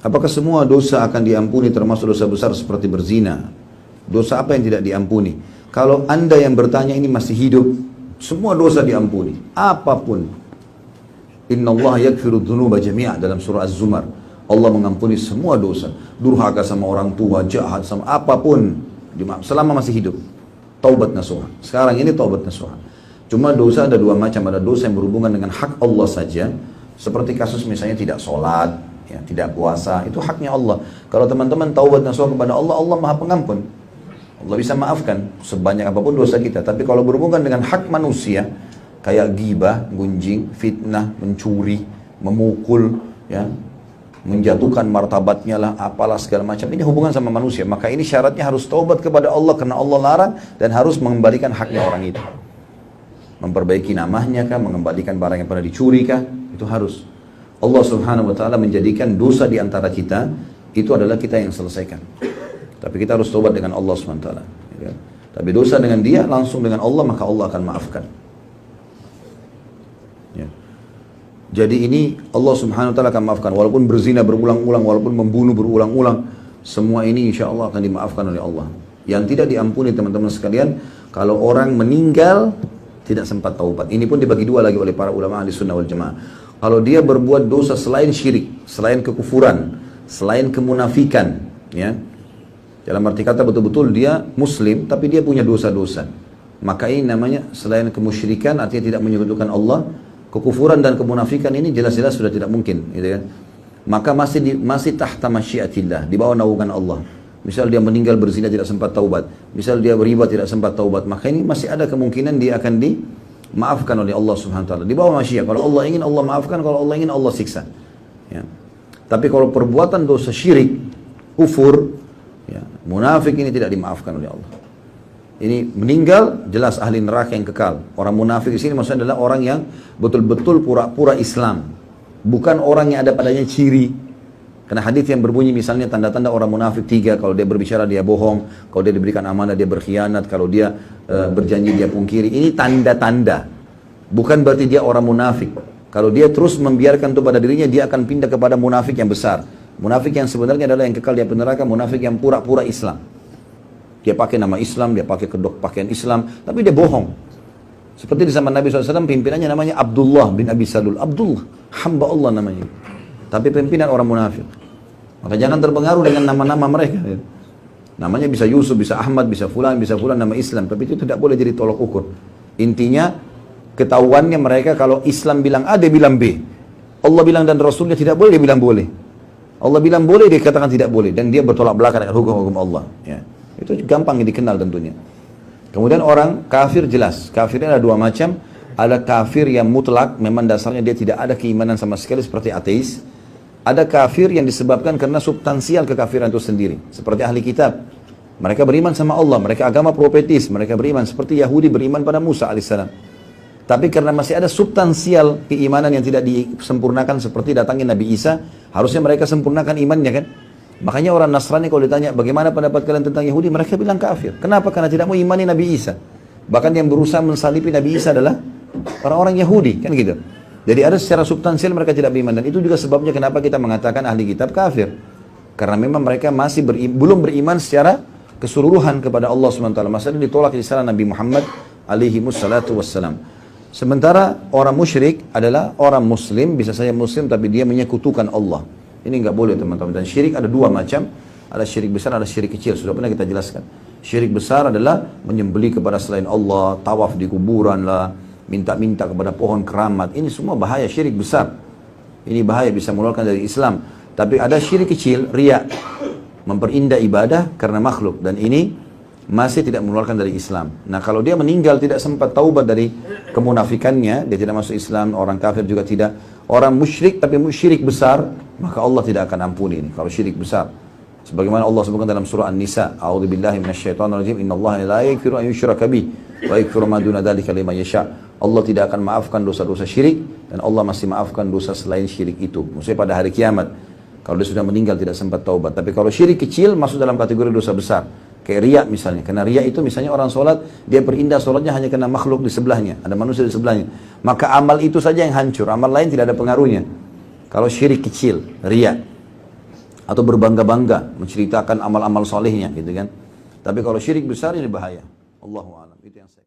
Apakah semua dosa akan diampuni termasuk dosa besar seperti berzina? Dosa apa yang tidak diampuni? Kalau anda yang bertanya ini masih hidup, semua dosa diampuni. Apapun. Innallaha yaghfiru dzunuba jami'a dalam surah Az-Zumar. Allah mengampuni semua dosa. Durhaka sama orang tua, jahat sama apapun. Selama masih hidup. Taubat nasuha. Sekarang ini taubat nasuha. Cuma dosa ada dua macam. Ada dosa yang berhubungan dengan hak Allah saja. Seperti kasus misalnya tidak sholat, ya, tidak puasa. Itu haknya Allah. Kalau teman-teman taubat nasuha kepada Allah, Allah maha pengampun. Allah bisa maafkan sebanyak apapun dosa kita. Tapi kalau berhubungan dengan hak manusia, kayak ghibah, gunjing, fitnah, mencuri, memukul, ya, menjatuhkan martabatnya lah, apalah segala macam. Ini hubungan sama manusia. Maka ini syaratnya harus taubat kepada Allah karena Allah larang dan harus mengembalikan haknya orang itu. Memperbaiki namanya kah, mengembalikan barang yang pernah dicuri kah, itu harus. Allah Subhanahu wa taala menjadikan dosa di antara kita itu adalah kita yang selesaikan. Tapi kita harus taubat dengan Allah Subhanahu wa taala, ya. Tapi dosa dengan dia langsung dengan Allah, maka Allah akan maafkan. Ya. Jadi ini Allah Subhanahu wa taala akan maafkan walaupun berzina berulang-ulang, walaupun membunuh berulang-ulang, semua ini insya Allah akan dimaafkan oleh Allah. Yang tidak diampuni teman-teman sekalian, kalau orang meninggal tidak sempat taubat. Ini pun dibagi dua lagi oleh para ulama ahli sunnah wal jamaah. Kalau dia berbuat dosa selain syirik, selain kekufuran, selain kemunafikan, ya, dalam arti kata betul-betul dia muslim tapi dia punya dosa-dosa, maka ini namanya selain kemusyrikan, artinya tidak menyekutukan Allah. Kekufuran dan kemunafikan ini jelas-jelas sudah tidak mungkin, gitu kan? Maka masih tahta masyiatillah, di bawah naungan Allah. Misal dia meninggal berzina tidak sempat taubat, misal dia beriba tidak sempat taubat, maka ini masih ada kemungkinan dia akan dimaafkan oleh Allah Subhanahu wa taala. Di bawah masyiat. Kalau Allah ingin Allah maafkan, kalau Allah ingin Allah siksa. Ya. Tapi kalau perbuatan dosa syirik, kufur, ya, munafik ini tidak dimaafkan oleh Allah. Ini meninggal jelas ahli neraka yang kekal. Orang munafik di sini maksudnya adalah orang yang betul-betul pura-pura Islam, bukan orang yang ada padanya ciri. Karena hadis yang berbunyi misalnya tanda-tanda orang munafik 3, kalau dia berbicara dia bohong, kalau dia diberikan amanah dia berkhianat, kalau dia berjanji dia pungkiri. Ini tanda-tanda. Bukan berarti dia orang munafik. Kalau dia terus membiarkan itu pada dirinya, dia akan pindah kepada munafik yang besar. Munafik yang sebenarnya adalah yang kekal di api neraka, munafik yang pura-pura Islam. Dia pakai nama Islam, dia pakai kedok pakaian Islam, tapi dia bohong. Seperti di zaman Nabi SAW, pimpinannya namanya Abdullah bin Abi Salul. Abdullah, hamba Allah namanya. Tapi pimpinan orang munafik. Maka jangan terpengaruh dengan nama-nama mereka. Namanya bisa Yusuf, bisa Ahmad, bisa Fulan nama Islam. Tapi itu tidak boleh jadi tolok ukur. Intinya, ketahuannya mereka kalau Islam bilang A, dia bilang B. Allah bilang dan Rasulnya tidak boleh, dia bilang boleh. Allah bilang boleh, dia katakan tidak boleh. Dan dia bertolak belakang dengan hukum-hukum Allah. Ya. Itu gampang dikenal tentunya. Kemudian orang kafir jelas. Kafirnya ada dua macam. Ada kafir yang mutlak, memang dasarnya dia tidak ada keimanan sama sekali seperti ateis. Ada kafir yang disebabkan karena substansial kekafiran itu sendiri. Seperti ahli kitab. Mereka beriman sama Allah, mereka agama profetis, mereka beriman. Seperti Yahudi beriman pada Musa alaihissalam. Tapi karena masih ada substansial keimanan yang tidak disempurnakan seperti datangnya Nabi Isa, harusnya mereka sempurnakan imannya kan? Makanya orang Nasrani kalau ditanya bagaimana pendapat kalian tentang Yahudi, mereka bilang kafir. Kenapa? Karena tidak mau imani Nabi Isa. Bahkan yang berusaha mensalibi Nabi Isa adalah orang-orang Yahudi, kan gitu. Jadi ada secara substansial mereka tidak beriman, dan itu juga sebabnya kenapa kita mengatakan ahli kitab kafir. Karena memang mereka masih belum beriman secara keseluruhan kepada Allah SWT. Maksudnya ditolak di sana Nabi Muhammad alaihi wassalatu wassalam. Sementara orang musyrik adalah orang muslim, bisa saja muslim tapi dia menyekutukan Allah. Ini enggak boleh teman-teman. Dan syirik ada dua macam. Ada syirik besar, ada syirik kecil. Sudah pernah kita jelaskan. Syirik besar adalah menyembelih kepada selain Allah, tawaf di kuburan lah, minta-minta kepada pohon keramat. Ini semua bahaya, syirik besar. Ini bahaya, bisa mengeluarkan dari Islam. Tapi ada syirik kecil, riya. Memperindah ibadah karena makhluk. Dan ini masih tidak mengeluarkan dari Islam. Nah kalau dia meninggal tidak sempat taubat dari kemunafikannya, dia tidak masuk Islam, orang kafir juga tidak. Orang musyrik tapi musyrik besar, maka Allah tidak akan ampuni ini kalau syirik besar. Sebagaimana Allah sebutkan dalam surah An-Nisa, A'udzubillahi minasyaitonirrajim, innallaha la yaghfiru an yushraka bih wa yaghfiru ma duna dzalika liman yasha. Allah tidak akan maafkan dosa-dosa syirik dan Allah masih maafkan dosa selain syirik itu. Maksudnya pada hari kiamat. Kalau dia sudah meninggal tidak sempat taubat. Tapi kalau syirik kecil masuk dalam kategori dosa besar. Kayak riya misalnya. Karena riya itu misalnya orang sholat, dia berindah sholatnya hanya karena makhluk di sebelahnya. Ada manusia di sebelahnya. Maka amal itu saja yang hancur. Amal lain tidak ada pengaruhnya. Kalau syirik kecil, riya. atau berbangga-bangga menceritakan amal-amal solehnya gitu kan. Tapi kalau syirik besar ini bahaya. Allahu a'lam. Itu yang saya